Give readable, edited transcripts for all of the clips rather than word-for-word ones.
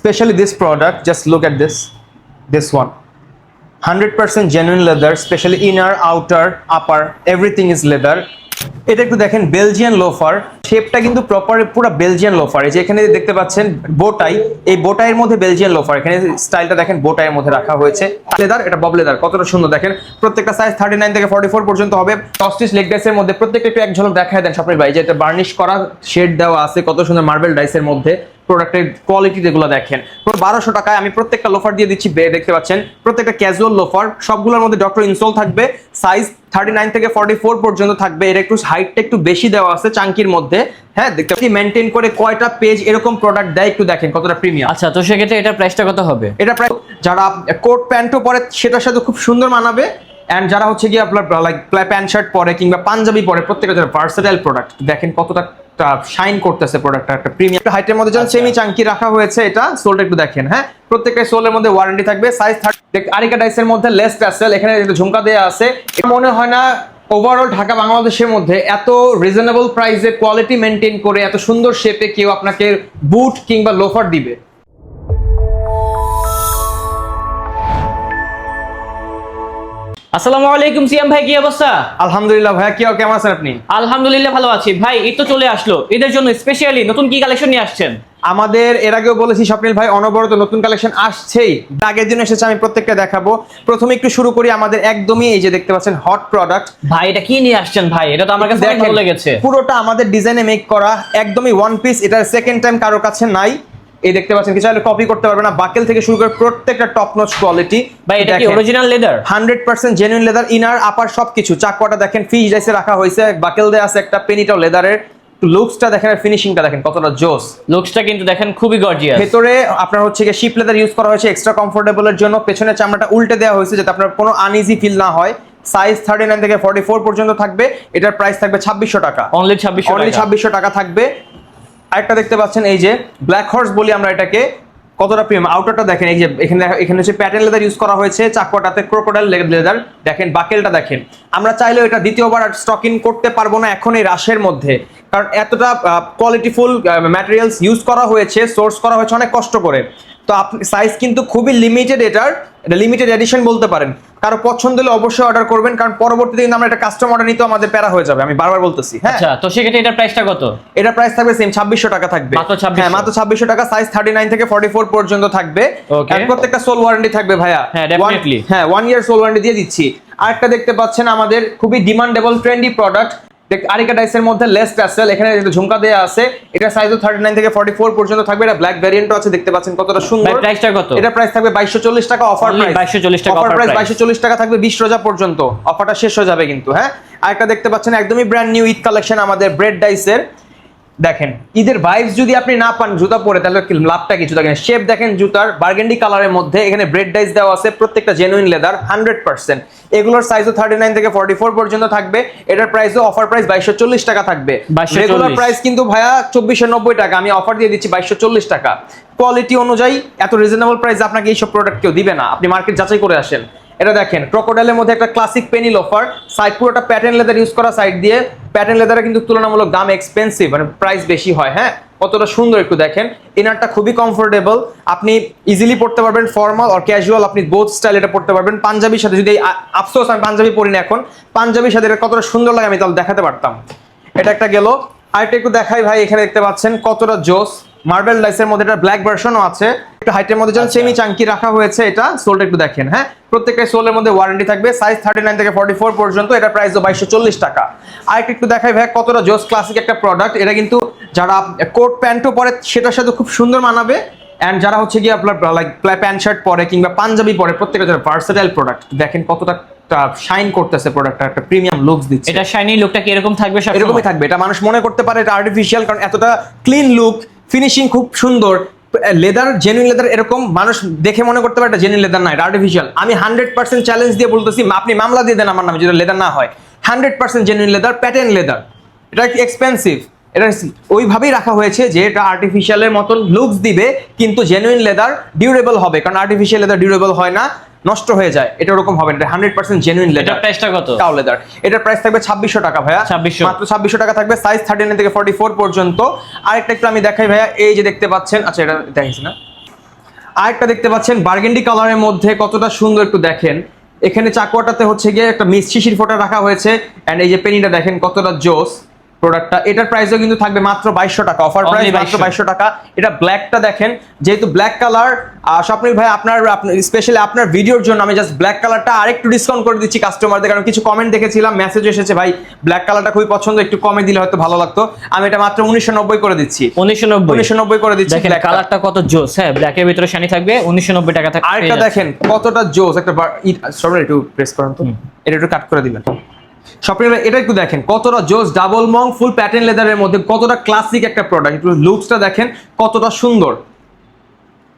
Especially this product, just look at this one. 100% genuine leather, especially inner, outer, upper, everything is leather. এটা একটু দেখেন Belgian loafer, শেপটা কিন্তু proper পুরো Belgian loafer. এই যে এখানে দেখতে পাচ্ছেন বোটাই, এই বোটাইয়ের মধ্যে বেলজিয়ান লোফার, এখানে স্টাইলটা দেখেন বোটাইয়ের মধ্যে রাখা হয়েছে। লেদার, এটা বব লেদার, কতটা সুন্দর দেখেন। প্রত্যেকটা সাইজ 39 থেকে 44 পর্যন্ত হবে। অস্টিচ লেগ ডাইসের মধ্যে প্রত্যেকটা একটু এক ঝলক দেখায় দেন স্বপ্নের ভাই, যে এটা বার্নিশ করা শেড দেওয়া আছে, কত সুন্দর মার্বেল ডাইসের মধ্যে। প্রোডাক্টের কোয়ালিটি যেগুলো দেখেন, 1200 টাকায় আমি প্রত্যেকটা লোফার দিয়ে দিচ্ছি। দেখতে পাচ্ছেন প্রত্যেকটা ক্যাজুয়াল লোফার, সবগুলোর মধ্যে ডক্টর ইনসোল থাকবে। সাইজ 39 থেকে 44 পর্যন্ত থাকবে। এর একটু হাইটটা একটু বেশি দেওয়া আছে চাঙ্কির মধ্যে। হ্যাঁ, দেখতে পাচ্ছি মেনটেন করে কয়টা পেজ এরকম প্রোডাক্ট দেয়, একটু দেখেন কতটা প্রিমিয়াম। আচ্ছা, তো সেক্ষেত্রে এটার প্রাইসটা কত হবে? এটা প্রায় যারা কোট প্যান্টও পরে সেটার সাথে খুব সুন্দর মানাবে। এন্ড যারা হচ্ছে কি আপনার লাইক প্যান্ট শার্ট পরে কিংবা পাঞ্জাবি পরে, প্রত্যেকটা যারা ভার্সেটাইল প্রোডাক্ট, দেখেন কতটা শাইন করতেছে প্রোডাক্টটা। একটা প্রিমিয়াম হাইটের মধ্যে যেন সেমি চাঙ্কি রাখা হয়েছে। এটা সোলটা একটু দেখেন। হ্যাঁ, প্রত্যেকটা সোলের মধ্যে ওয়ারেন্টি থাকবে। সাইজ 30। আরিকা ডাইসের মধ্যে লেস টাসেল, এখানে ঝুমকা দেওয়া আছে। এটা মনে হয় না ওভারঅল ঢাকা বাংলাদেশের মধ্যে এত রিজনেবল প্রাইসে কোয়ালিটি মেনটেন করে এত সুন্দর শেপে কেউ আপনাকে বুট কিংবা লোফার দিবে। আসসালামু আলাইকুম সিয়াম ভাই, কি অবস্থা? আলহামদুলিল্লাহ ভাইয়া, কি কেমন আছেন আপনি? আলহামদুলিল্লাহ ভালো আছি ভাই। ঈদ তো চলে আসলো, ঈদের জন্য স্পেশালি নতুন কি কালেকশন নিয়ে আসছেন? আমাদের এর আগেও বলেছি স্বপ্নিল ভাই, অনবরত নতুন কালেকশন আসছেই। আগের দিন এসেছে, আমি প্রত্যেকটা দেখাবো। প্রথমে একটু শুরু করি আমাদের একদমই এই যে দেখতে পাচ্ছেন হট প্রোডাক্ট। ভাই এটা কি নিয়ে আসছেন ভাই? এটা তো আমার কাছে অনেক ভালো লেগেছে। পুরোটা আমাদের ডিজাইনে মেক করা, একদমই ওয়ান পিস। এটা সেকেন্ড টাইম কারোর কাছে নাই। এই দেখতে পাচ্ছেন, কিছু চাইলে কপি করতে পারবে না। বাকেল থেকে শুরু করে প্রত্যেকটা টপ নচ কোয়ালিটি। ভাই এটা কি original leather? 100% genuine leather, inner upper সবকিছু। চাকওয়াটা দেখেন ফিশ ডাইসে রাখা হয়েছে, বাকেল দেয়া আছে একটা, পেনিটাও লেদারের। লুকসটা দেখেন, ফিনিশিংটা দেখেন কতটা জোস। লুকসটা কিন্তু দেখেন খুবই গর্জিয়াস। ভেতরে আপনার হচ্ছে কি শিপ লেদার ইউজ করা হয়েছে এক্সট্রা কমফোর্টেবলের জন্য। পেছনের চামড়াটা উল্টে দেওয়া হয়েছে যাতে আপনার কোনো আনইজি ফিল না হয়। সাইজ 39 থেকে 44 পর্যন্ত থাকবে। এটার প্রাইস থাকবে 2600 টাকা। অনলি 2600 টাকা থাকবে। আরেকটা দেখতে পাচ্ছেন এই যে ব্ল্যাক হর্স বলি আমরা এটাকে, কতটা প্রিমিয়াম। আউটারটা দেখেন, এই যে এখানে হচ্ছে প্যাটেল লেদার ইউজ করা হয়েছে, চাকওয়াটাতে ক্রোকোডাইল লেদার। দেখেন বাকেলটা দেখেন। আমরা চাইলেও এটা দ্বিতীয়বার স্টক ইন করতে পারবো না এখন এই রাশের মধ্যে, কারণ এতটা কোয়ালিটিফুল ম্যাটেরিয়ালস ইউজ করা হয়েছে, সোর্স করা হয়েছে অনেক কষ্ট করে। তো সাইজ কিন্তু খুবই লিমিটেড। এটা লিমিটেড এডিশন বলতে পারেন। কারো পছন্দ হলে অবশ্যই অর্ডার করবেন, কারণ পরবর্তীতে কিন্তু আমরা এটা কাস্টম অর্ডার নিতে আমাদের প্যারা হয়ে যাবে, আমি বারবার বলতেছি। হ্যাঁ, আচ্ছা, তো সেক্ষেত্রে এটার প্রাইসটা কত? এটা প্রাইস থাকবে সেম 2600 টাকা থাকবে। মাত্র 2600? হ্যাঁ, মাত্র 2600 টাকা। সাইজ 39 থেকে 44 পর্যন্ত থাকবে। ওকে, প্রত্যেকটা সোল ওয়ারেন্টি থাকবে ভাইয়া। হ্যাঁ ডেফিনেটলি। হ্যাঁ, 1 ইয়ার সোল ওয়ারেন্টি দিয়ে দিচ্ছি। আরেকটা দেখতে পাচ্ছেন আমাদের খুবই ডিমান্ডেবল ট্রেন্ডি প্রোডাক্ট, আরিকা ডাইসের মধ্যে লেস টাসেল, এখানে ঝুমকা দেওয়া আছে। এটা সাইজও 39 থেকে 44 পর্যন্ত থাকবে। এটা ব্ল্যাক ভ্যারিয়েন্টও আছে, দেখতে পাচ্ছেন কতটা সুন্দর। প্রাইসটা কত? এটা প্রাইস থাকবে 2240 টাকা। অফার প্রাইস 2240 টাকা। অফার প্রাইস 2240 টাকা থাকবে 20 রোজা পর্যন্ত। অফারটা শেষ হয়ে যাবে কিন্তু। হ্যাঁ, আরেকটা দেখতে পাচ্ছেন একদমই ব্র্যান্ড নিউ ঈদ কালেকশন আমাদের ব্রেড ডাইসের। দেখেন ঈদের ভাইবস যদি আপনি না পান জুতা পরে, তাহলে লাভটা কিছু। দেখেন শেপ দেখেন জুতার, বার্গেন্ডি কালারের মধ্যে। এখানে ব্রেড ডাইস দেওয়া আছে, প্রত্যেকটা জেনুইন লেদার 100%। এগুলোর সাইজও 39 থেকে 44 পর্যন্ত থাকবে। এটার প্রাইসও অফার প্রাইস 2240 টাকা থাকবে। রেগুলার প্রাইস কিন্তু ভাইয়া 2490 টাকা, আমি অফার দিয়ে দিচ্ছি 2240 টাকা। কোয়ালিটি অনুযায়ী এত রিজনেবল প্রাইস আপনাকে এইসব প্রোডাক্ট কেউ দিবে না, আপনি মার্কেট যাচাই করে আসেন। এটা দেখেন ক্রোকোডাইলের মধ্যে একটা ক্লাসিক পেনি লোফার, সাইড পুরোটা প্যাটার্ন লেদার ইউজ করা। সাইড দিয়ে প্যাটার্ন লেদারে কিন্তু তুলনামূলক দাম এক্সপেন্সিভ, মানে প্রাইস বেশি হয়। হ্যাঁ, কতটা সুন্দর একটু দেখেন। ইনারটা খুবই কমফোর্টেবল, আপনি ইজিলি পড়তে পারবেন, ফর্মাল আর ক্যাজুয়াল আপনি বোথ স্টাইল এটা পড়তে পারবেন। পাঞ্জাবির সাথে যদি, আফসোস আমি পাঞ্জাবি পরি না এখন, পাঞ্জাবির সাথে এটা কতটা সুন্দর লাগে আমি তাহলে দেখাতে পারতাম। এটা একটা গেল। আরেকটা একটু দেখাই ভাই, এখানে দেখতে পাচ্ছেন কতটা জোস। মার্বেল ডাইসের মধ্যে এটা ব্ল্যাক ভার্সনও আছে। একটু হাইটের মধ্যে যেন সেমি চাঙ্কি রাখা হয়েছে। এটা সোলটা একটু দেখেন। হ্যাঁ, প্রত্যেকটা সোলের মধ্যে ওয়ারেন্টি থাকবে। সাইজ 39 থেকে 44 পর্যন্ত। এটা প্রাইস 2240 টাকা। আরেকটা একটু দেখাই ভাই, কতটা জোস ক্লাসিক একটা প্রোডাক্ট। এটা কিন্তু যারা কোট প্যান্টও পরে সেটার সাথে খুব সুন্দর মানাবে। এন্ড যারা হচ্ছে কি আপনার লাইক প্যান্ট শার্ট পরে কিংবা পাঞ্জাবি পরে, প্রত্যেকটা যারা ভার্সেটাইল প্রোডাক্ট, দেখেন কতটা শাইন করতেছে প্রোডাক্টটা, একটা প্রিমিয়াম লুকস দিচ্ছে। এটা শাইনি লুকটা কি এরকম থাকবে? এরকমই থাকবে। এটা মানুষ মনে করতে পারে এটা আর্টিফিশিয়াল, কারণ এতটা ক্লিন লুক, ফিনিশিং খুব সুন্দর। লেদার, জেনুইন লেদার, এরকম মানুষ দেখে মনে করতে পারে এটা জেনুইন লেদার না, এটা আর্টিফিশিয়াল। আমি 100% চ্যালেঞ্জ দিয়ে বলতেছি, আপনি মামলা দিয়ে দেন আমার নামে যদি লেদার না হয়। 100% জেনুইন লেদার, প্যাটার্ন লেদার। এটা এক্সপেন্সিভ, এটা ওইভাবেই রাখা হয়েছে যে এটা আর্টিফিশিয়ালের মতন লুকস দিবে, কিন্তু জেনুইন লেদার ডিউরেবল হবে, কারণ আর্টিফিশিয়াল লেদার ডিউরেবল হয় না, নষ্ট হয়ে যায়। এটা ওরকম হবে না, এটা 100% জেনুইন লেদার। এটার প্রাইসটা কত? Cow leather. এটার প্রাইস থাকবে 2600 টাকা ভাইয়া। 2600, মাত্র 2600 টাকা থাকবে। সাইজ 39 থেকে 44 পর্যন্ত। আরেকটা একটু আমি দেখাই ভাইয়া, এই যে দেখতে পাচ্ছেন। আচ্ছা, এটা দেখাইছি না? আরেকটা দেখতে পাচ্ছেন বার্গেন্ডি কালারের মধ্যে কতটা সুন্দর, একটু দেখেন এখানে চাকুয়াটাতে হচ্ছে গিয়ে একটা মিস শিশির ফোঁটা রাখা হয়েছে, এন্ড এই যে পেনিটা দেখেন কতটা জোস প্রোডাক্টটা। এটার প্রাইসও কিন্তু থাকবে মাত্র 2200 টাকা, অফার প্রাইস Only মাত্র 2200 টাকা। এটা ব্ল্যাকটা দেখেন, যেহেতু ব্ল্যাক কালার, স্বপ্নিল ভাই আপনার স্পেশালি আপনার ভিডিওর জন্য আমি জাস্ট ব্ল্যাক কালারটা আরেকটু ডিসকাউন্ট করে দিচ্ছি কাস্টমারদের, কারণ কিছু কমেন্ট দেখেছিলাম, মেসেজ এসেছে ভাই ব্ল্যাক কালারটা খুবই পছন্দ, একটু কমে দিলে হয়তো ভালো লাগতো। আমি এটা মাত্র 1990 করে দিচ্ছি, 1990 করে দিচ্ছি। দেখেন black কালারটা কত জোস, হ্যাঁ ব্ল্যাকের ভিতরে শানি থাকবে, 1990 টাকা থাকবে। আরেকটা দেখেন কতটা জোস, একটা সরি একটু প্রেস করুন তো, এটা একটু কাট করে দিবেন স্বপ্নিল ভাই, এটা একটু দেখেন কতটা জোস, ডাবল মং ফুল প্যাটার্ন লেদারের মধ্যে কতটা ক্লাসিক একটা প্রোডাক্ট, একটু লুকসটা দেখেন কতটা সুন্দর,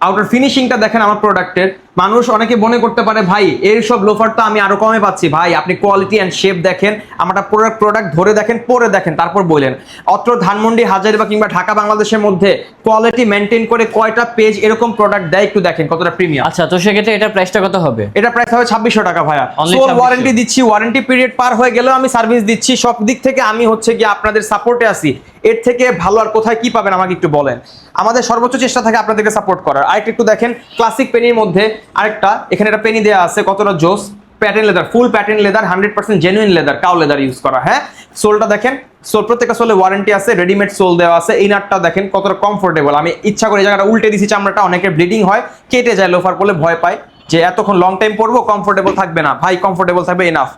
আউটার ফিনিশিংটা দেখেন আমার প্রোডাক্টের। মানুষ অনেকে মনে করতে পারে ভাই এর সব লোফার তো আমি আরো কমে পাচ্ছি, ভাই আপনি কোয়ালিটি অ্যান্ড শেপ দেখেন, আমরা প্রোডাক্ট ধরে দেখেন, পরে দেখেন, তারপর বললেন। অত্র ধানমন্ডি, হাজারিবাগ কিংবা ঢাকা বাংলাদেশের মধ্যে কোয়ালিটি মেনটেন করে কয়টা পেজ এরকম প্রোডাক্ট দেয়, একটু দেখেন কতটা প্রিমিয়াম। আচ্ছা, তো সেক্ষেত্রে এটার প্রাইসটা কত হবে? এটা প্রাইস হবে 2600 টাকা ভাইয়া। Only সোল 2600 ওয়ারেন্টি দিচ্ছি, ওয়ারেন্টি পিরিয়ড পার হয়ে গেলেও আমি সার্ভিস দিচ্ছি, সব দিক থেকে আমি হচ্ছে কি আপনাদের সাপোর্টে আছি। এর থেকে ভালো আর কোথায় কি পাবেন আমাকে একটু বলেন। আমাদের সর্বোচ্চ চেষ্টা থাকে আপনাদেরকে সাপোর্ট করার। আরেকটা একটু দেখেন ক্লাসিক পেনির মধ্যে আরেকটা, এখানে একটা পেনি দেওয়া আছে কতটা জোস, pattern leather, full pattern leather, 100% genuine leather, cow leather use করা। হ্যাঁ, সোলটা দেখেন, সোল প্রত্যেকটা সোলে ওয়ারেন্টি আছে, রেডিমেড সোল দেওয়া আছে। ইনারটা দেখেন কতটা কমফোর্টেবল, আমি ইচ্ছা করে এই জায়গাটা উল্টে দিছি, চামড়াটা অনেকের ব্লিডিং হয়, কেটে যায় লোফার পরলে, ভয় পায় যে এতক্ষণ লং টাইম পরবো কমফোর্টেবল থাকবে না, ভাই কমফোর্টেবল থাকবে এনাফ।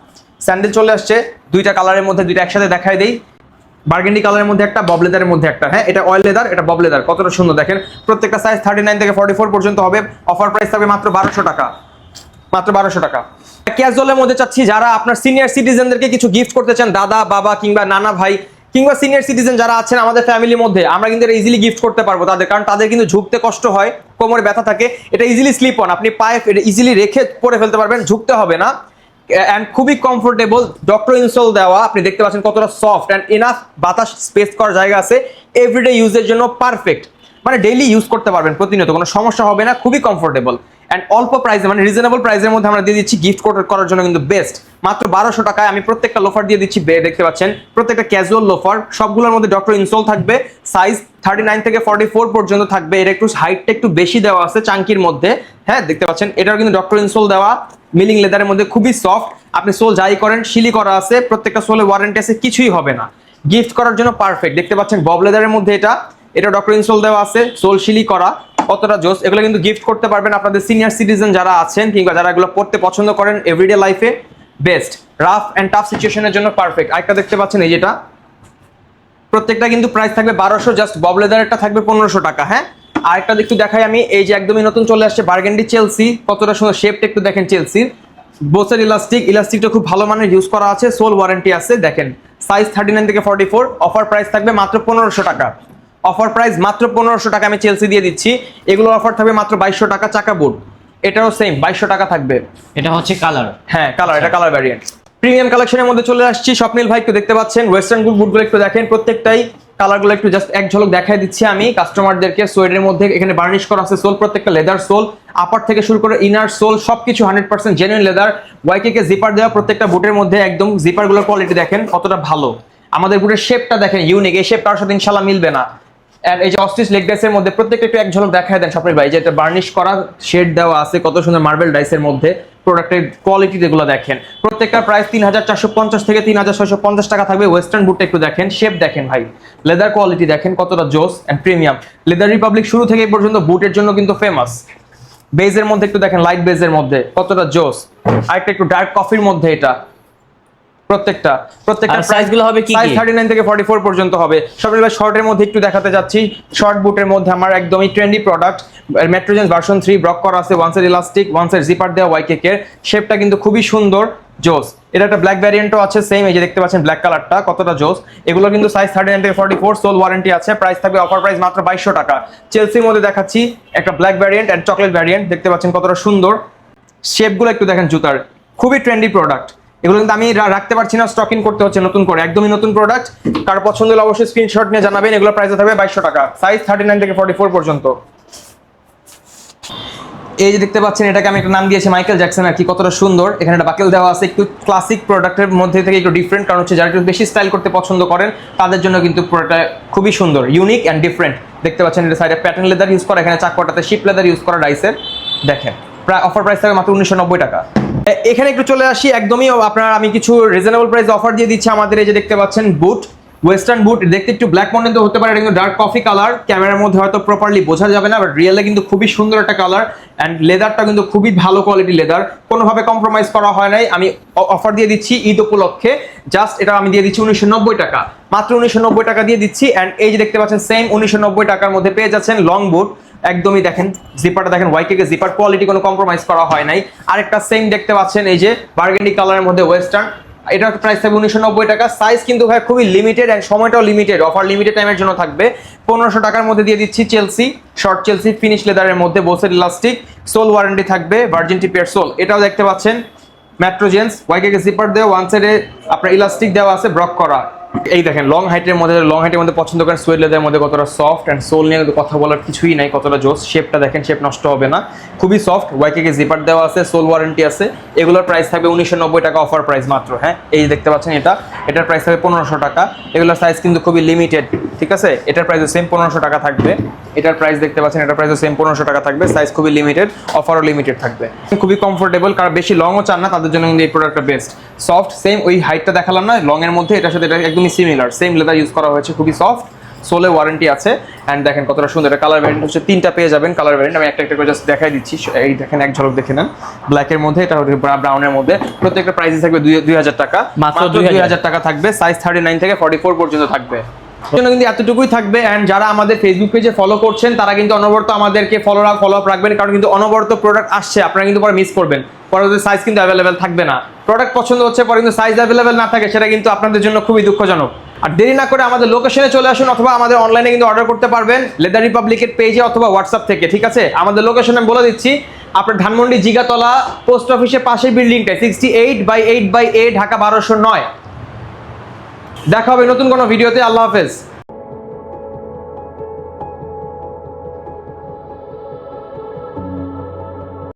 স্যান্ডেল চলে আসছে দুইটা কালারের মধ্যে, দুইটা একসাথে দেখাই দেই। বার্গেন্ডি কালারের মধ্যে একটা, বব লেদারের মধ্যে একটা। হ্যাঁ, এটা অয়েল লেদার, এটা বব লেদার, কতটা সুন্দর দেখেন। প্রত্যেকটা সাইজ 39 থেকে 44 পর্যন্ত হবে। অফার প্রাইস থাকবে মাত্র 1200 টাকা, মাত্র 1200 টাকা। ক্যাজুয়ালের মধ্যে চাচ্ছি যারা আপনার সিনিয়র সিটিজেনদেরকে কিছু গিফট করতে চান, দাদা বাবা কিংবা নানা ভাই কিংবা সিনিয়র সিটিজেন যারা আছেন আমাদের ফ্যামিলির মধ্যে, আমরা কিন্তু ইজিলি গিফট করতে পারবো তাদের, কারণ তাদের কিন্তু ঝুঁকতে কষ্ট হয়, কোমরে ব্যথা থাকে। এটা ইজিলি স্লিপ অন, আপনি পায়ে ইজিলি রেখে পরে ফেলতে পারবেন, ঝুঁকতে হবে না, অ্যান্ড খুবই কমফোর্টেবল, ডক্টর ইনসোল দেওয়া। আপনি দেখতে পাচ্ছেন কতটা সফট অ্যান্ড এনাফ বাতাস স্পেস করার জায়গা আছে, এভরিডে ইউজের জন্য পারফেক্ট, মানে ডেইলি ইউজ করতে পারবেন, প্রতিনিয়ত কোনো সমস্যা হবে না, খুবই কমফোর্টেবল অ্যান্ড অল্প প্রাইসে, মানে রিজনেবল প্রাইসের মধ্যে আমরা দিয়ে দিচ্ছি, গিফট করার জন্য কিন্তু বেস্ট। মাত্র 1200 টাকায় আমি প্রত্যেকটা লোফার দিয়ে দিচ্ছি, দেখতে পাচ্ছেন প্রত্যেকটা ক্যাজুয়াল লোফার, সবগুলোর মধ্যে ডক্টর ইনসোল থাকবে, সাইজ 39 থেকে 44 পর্যন্ত থাকবে। এর একটু হাইটটা একটু বেশি দেওয়া আছে চাঙ্কির মধ্যে, হ্যাঁ দেখতে পাচ্ছেন, এটাও কিন্তু ডক্টর ইনসোল দেওয়া, মিলিং লেদারের মধ্যে, খুবই সফট। আপনি সোল যাই করেন শিলি করা আছে, প্রত্যেকটা সোলে ওয়ারেন্টি আছে, কিছুই হবে না, গিফট করার জন্য পারফেক্ট। দেখতে পাচ্ছেন বব লেদারের মধ্যে এটা ডক্টর ইনসোল দেওয়া আছে, সোল শিলি করা, কতটা জোস। এগুলো কিন্তু গিফট করতে পারবেন আপনাদের সিনিয়র সিটিজেন যারা আছেন কিংবা যারা এগুলো পড়তে পছন্দ করেন এভরিডে লাইফে, বেস্ট। রাফ অ্যান্ড টাফ সিচুয়েশনের জন্য পারফেক্ট। আরেকটা দেখতে পাচ্ছেন এই যেটা, প্রত্যেকটা কিন্তু প্রাইস থাকবে 1200, জাস্ট বব লেদারেরটা থাকবে 1500 টাকা। হ্যাঁ, আরেকটা একটু দেখাই আমি, এই যে একদমই নতুন চলে আসছে বার্গেন্ডি চেলসি, কতটা সুন্দর শেপটা একটু দেখেন চেলসির। বোসের ইলাস্টিকটা খুব ভালো মানের ইউজ করা আছে, সোল ওয়ারেন্টি আছে, দেখেন সাইজ 39 থেকে 44। অফার প্রাইস থাকবে মাত্র 1500 টাকা, অফার প্রাইস মাত্র 1500 টাকা আমি চেলসি দিয়ে দিচ্ছি। এগুলোর অফার থাকবে মাত্র 2200 টাকা। চাকা বুট এটাও সেম 2200 টাকা থাকবে। এটা হচ্ছে কালার, হ্যাঁ কালার, এটা কালার ভ্যারিয়েন্ট। প্রিমিয়াম কালেকশনের মধ্যে চলে আসছি, স্বপ্নিল ভাই একটু দেখতে পাচ্ছেন ওয়েস্টার্ন বুটগুলো একটু দেখেন, প্রত্যেকটাই কালারগুলো একটু জাস্ট এক ঝলক দেখাই দিচ্ছি আমি কাস্টমারদেরকে। সোয়েডের মধ্যে এখানে বার্নিশ করা আছে সোল, প্রত্যেকটা লেদার সোল, আপার থেকে শুরু করে ইনার সোল সবকিছু 100% জেনুইন লেদার। ওয়াইকে জিপার দেওয়া, প্রত্যেকটা বুটের মধ্যে একদম জিপারগুলোর কোয়ালিটি দেখেন কতটা ভালো। আমাদের বুটের শেপটা দেখেন ইউনিক, এই শেপ কারোর সাথে ইনশাআল্লাহ মিলবে না। এন্ড এই যে অস্ট্রিচ লেগ ডাইসের মধ্যে প্রত্যেকটা একটু এক ঝলক দেখায় দেন স্বপ্নিল ভাই, যে এটা বার্নিশ করা শেড দেওয়া আছে, কত সুন্দর মার্বেল ডাইসের মধ্যে। প্রোডাক্টের কোয়ালিটি যেগুলো দেখেন, প্রত্যেকটা প্রাইস 3450 থেকে 3650 টাকা থাকবে। ওয়েস্টার্ন বুটটা একটু দেখেন, শেপ দেখেন ভাই, লেদার কোয়ালিটি দেখেন কতটা জোস অ্যান্ড প্রিমিয়াম। লেদার রিপাবলিক শুরু থেকে এই পর্যন্ত বুটের জন্য কিন্তু ফেমাস। বেজের মধ্যে একটু দেখেন, লাইট বেজের মধ্যে কতটা জোস। আরেকটা একটু ডার্ক কফির মধ্যে, এটা প্রত্যেকটা সাইজগুলো হবে কি সাইজ 39 থেকে 44 পর্যন্ত হবে। সবগুলো শর্টের মধ্যে একটু দেখাতে যাচ্ছি। শর্ট বুটের মধ্যে আমার একদমই ট্রেন্ডি প্রোডাক্ট, মেট্রোজেন্স ভার্সন 3 ব্রক করা আছে, one side elastic, one side zipper দেওয়া ওয়াইকেক এর। শেপটা কিন্তু খুবই সুন্দর, জোস। এটা একটা ব্ল্যাক ভ্যারিয়েন্টও আছে সেম, এই যে দেখতে পাচ্ছেন ব্ল্যাক কালারটা কতটা জোস। এগুলো কিন্তু সাইজ 39 থেকে 44, সোল ওয়ারেন্টি আছে। প্রাইস থাকবে অফার প্রাইস মাত্র 2200 টাকা। চেলসির মধ্যে দেখাচ্ছি একটা black variant and chocolate variant, দেখতে পাচ্ছেন কতটা সুন্দর। শেপগুলো একটু দেখেন জুতার, খুবই ট্রেন্ডি প্রোডাক্ট। এগুলো কিন্তু আমি রাখতে পারছি না, স্টক ইন করতে হচ্ছে নতুন করে, একদমই নতুন প্রোডাক্ট। কার পছন্দ হলে অবশ্যই স্ক্রিনশট নিয়ে জানাবেন। এগুলো প্রাইস থাকবে 2200 টাকা, সাইজ 39 থেকে 44 পর্যন্ত। এই যে দেখতে পাচ্ছেন, এটাকে আমি একটা নাম দিয়েছি মাইকেল জ্যাকসন আর কি, কতটা সুন্দর। এখানে একটা বাকেল দেওয়া আছে, একটু ক্লাসিক প্রোডাক্টের মধ্যে থেকে একটু ডিফারেন্ট, কারণ হচ্ছে যারা একটু বেশি স্টাইল করতে পছন্দ করেন তাদের জন্য কিন্তু প্রোডাক্টটা খুবই সুন্দর, ইউনিক অ্যান্ড ডিফারেন্ট। দেখতে পাচ্ছেন এটা সাইডে প্যাটার্ন লেদার ইউজ করা, এখানে চাকপাটাতে শিপ লেদার ইউজ করা ডাইসের। দেখেন প্রায় অফার প্রাইস থাকবে মাত্র 1990 টাকা। এখানে একটু চলে আসি, একদমই আপনার আমি কিছু রিজনেবল প্রাইস অফার দিয়ে দিচ্ছি আমাদের। এই যে দেখতে পাচ্ছেন বুট, ওয়েস্টার্ন বুট, দেখতে একটু ব্ল্যাক মন্ডেন্ট হতে পারে, এটা কিন্তু ডার্ক কফি কালার, ক্যামেরার মধ্যে হয়তো প্রপারলি বোঝা যাবে না, বাট রিয়েলে কিন্তু খুবই সুন্দর একটা কালার। অ্যান্ড লেদারটা কিন্তু খুবই ভালো কোয়ালিটি লেদার, কোনোভাবে কম্প্রোমাইজ করা হয় নাই। আমি অফার দিয়ে দিচ্ছি ঈদ উপলক্ষে, জাস্ট এটা আমি দিয়ে দিচ্ছি 1990 টাকা, মাত্র 1990 টাকা দিয়ে দিচ্ছি। অ্যান্ড এই যে দেখতে পাচ্ছেন সেম 1990 টাকার মধ্যে পেয়ে যাচ্ছেন লং বুট, একদমই দেখেন জিপারটা দেখেন ওয়াইকে জিপার কোয়ালিটি কোনো কম্প্রোমাইজ করা হয় নাই। আরেকটা সেম দেখতে পাচ্ছেন এই যে বার্গেন্ডি কালারের মধ্যে ওয়েস্টার্ন, এটার প্রাইস থাকবে 1990 টাকা। সাইজ কিন্তু ভাই খুবই লিমিটেড অ্যান্ড সময়টাও লিমিটেড, অফার লিমিটেড টাইমের জন্য থাকবে। 1500 টাকার মধ্যে দিয়ে দিচ্ছি চেলসি, শর্ট চেলসি ফিনিশ লেদারের মধ্যে, বোসের ইলাস্টিক, সোল ওয়ারেন্টি থাকবে, ভার্জিন টিপের সোল। এটাও দেখতে পাচ্ছেন ম্যাট্রোজেন্স, ওয়াইকে জিপার দেওয়া, ওয়ান সাইডে আপনার ইলাস্টিক দেওয়া আছে, ব্রক করা। এই দেখেন লং হাইটের মধ্যে পছন্দ করেন সুয়েড লেদারের মধ্যে, কতটা সফট অ্যান্ড সোল নিয়ে কিন্তু কথা বলার কিছুই নাই, কতটা জোস। শেপটা দেখেন, শেপ নষ্ট হবে না, খুবই সফট, ওয়াইকে জিপার দেওয়া আছে, সোল ওয়ারেন্টি আছে। এগুলোর প্রাইস থাকবে 1990 টাকা অফার প্রাইস মাত্র। হ্যাঁ এই দেখতে পাচ্ছেন এটার প্রাইস থাকবে 1500 টাকা। এগুলোর সাইজ কিন্তু খুবই লিমিটেড, ঠিক আছে। এটার প্রাইসও সেম 1500 টাকা থাকবে। এটার প্রাইস দেখতে পাচ্ছেন, এটার প্রাইসও সেম 1500 টাকা থাকবে। সাইজ খুবই লিমিটেড, অফারও লিমিটেড থাকবে, খুবই কমফোর্টেবল, কারণ বেশি লংও চান না তাদের জন্য কিন্তু এই প্রোডাক্টটা বেস্ট। সফট, সেম ওই হাইটটা দেখালাম না লং এর মধ্যে, এটার সাথে এটা একদমই সিমিলার, সেম লেদার ইউজ করা হয়েছে, খুবই সফট, সোলে ওয়ারেন্টি আছে। অ্যান্ড দেখেন কতটা সুন্দর, এটা কালার ভ্যারিয়েন্ট হচ্ছে 3টা পেয়ে যাবেন কালার ভ্যারিয়েন্ট। আমি একটা একটা করে জাস্ট দেখাই দিচ্ছি, এই দেখেন এক ঝলক দেখে নেন। ব্ল্যাকের মধ্যে, এটা হচ্ছে ব্রাউনের মধ্যে, প্রত্যেকটা প্রাইস থাকবে 2000 টাকা, মাত্র 2000 টাকা থাকবে। সাইজ 39 থেকে 44 পর্যন্ত থাকবে। জন্য কিন্তু এতটুকুই থাকবে। অ্যান্ড যারা আমাদের ফেসবুক পেজে ফলো করছেন তারা কিন্তু অনবরত আমাদেরকে ফলো আপ রাখবেন, কারণ কিন্তু অনবরত প্রোডাক্ট আসছে, আপনারা কিন্তু পরে মিস করবেন, পরবর্তী সাইজ কিন্তু অ্যাভেলেবেল থাকবে না। প্রোডাক্ট পছন্দ হচ্ছে পরে কিন্তু সাইজ অ্যাভেলেবেল না থাকে, সেটা কিন্তু আপনাদের জন্য খুবই দুঃখজনক। আর দেরি না করে আমাদের লোকেশনে চলে আসুন, অথবা আমাদের অনলাইনে কিন্তু অর্ডার করতে পারবেন লেদার রিপাবলিকের পেজে অথবা হোয়াটসঅ্যাপ থেকে, ঠিক আছে। আমাদের লোকেশন আমি বলে দিচ্ছি, আপনার ধানমন্ডি জিগাতলা পোস্ট অফিসের পাশের বিল্ডিংটা 68/8/A ঢাকা 1209। দেখা হবে নতুন কোনো ভিডিওতে। আল্লাহ হাফেজ।